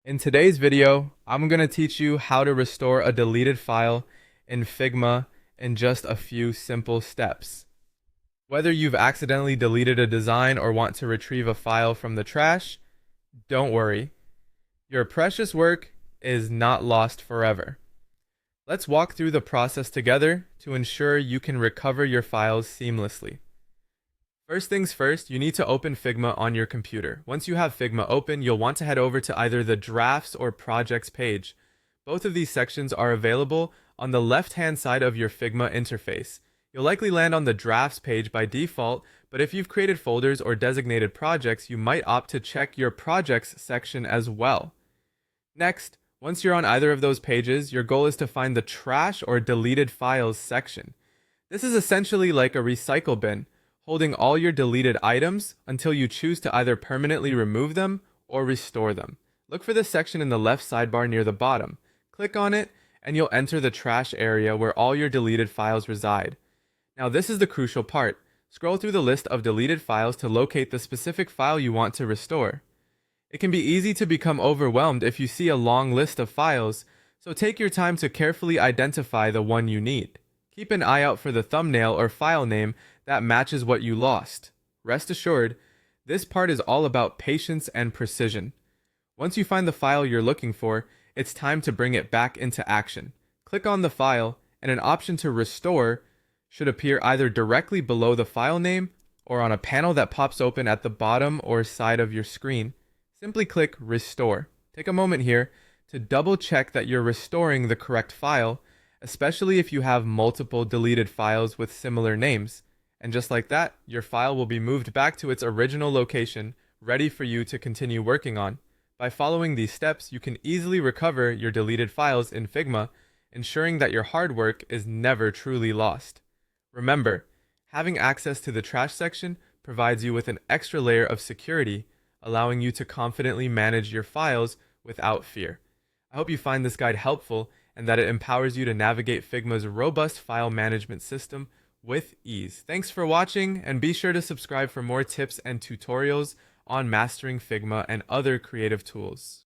In today's video, I'm going to teach you how to restore a deleted file in Figma in just a few simple steps. Whether you've accidentally deleted a design or want to retrieve a file from the trash, don't worry. Your precious work is not lost forever. Let's walk through the process together to ensure you can recover your files seamlessly. First things first, you need to open Figma on your computer. Once you have Figma open, you'll want to head over to either the Drafts or Projects page. Both of these sections are available on the left-hand side of your Figma interface. You'll likely land on the Drafts page by default, but if you've created folders or designated projects, you might opt to check your Projects section as well. Next, once you're on either of those pages, your goal is to find the Trash or Deleted Files section. This is essentially like a recycle bin, holding all your deleted items until you choose to either permanently remove them or restore them. Look for this section in the left sidebar near the bottom. Click on it, and you'll enter the trash area where all your deleted files reside. Now this is the crucial part. Scroll through the list of deleted files to locate the specific file you want to restore. It can be easy to become overwhelmed if you see a long list of files, so take your time to carefully identify the one you need. Keep an eye out for the thumbnail or file name that matches what you lost. Rest assured, this part is all about patience and precision. Once you find the file you're looking for, it's time to bring it back into action. Click on the file, and an option to restore should appear either directly below the file name or on a panel that pops open at the bottom or side of your screen. Simply click Restore. Take a moment here to double check that you're restoring the correct file, especially if you have multiple deleted files with similar names. And just like that, your file will be moved back to its original location, ready for you to continue working on. By following these steps, you can easily recover your deleted files in Figma, ensuring that your hard work is never truly lost. Remember, having access to the trash section provides you with an extra layer of security, allowing you to confidently manage your files without fear. I hope you find this guide helpful and that it empowers you to navigate Figma's robust file management system with ease. Thanks for watching, and be sure to subscribe for more tips and tutorials on mastering Figma and other creative tools.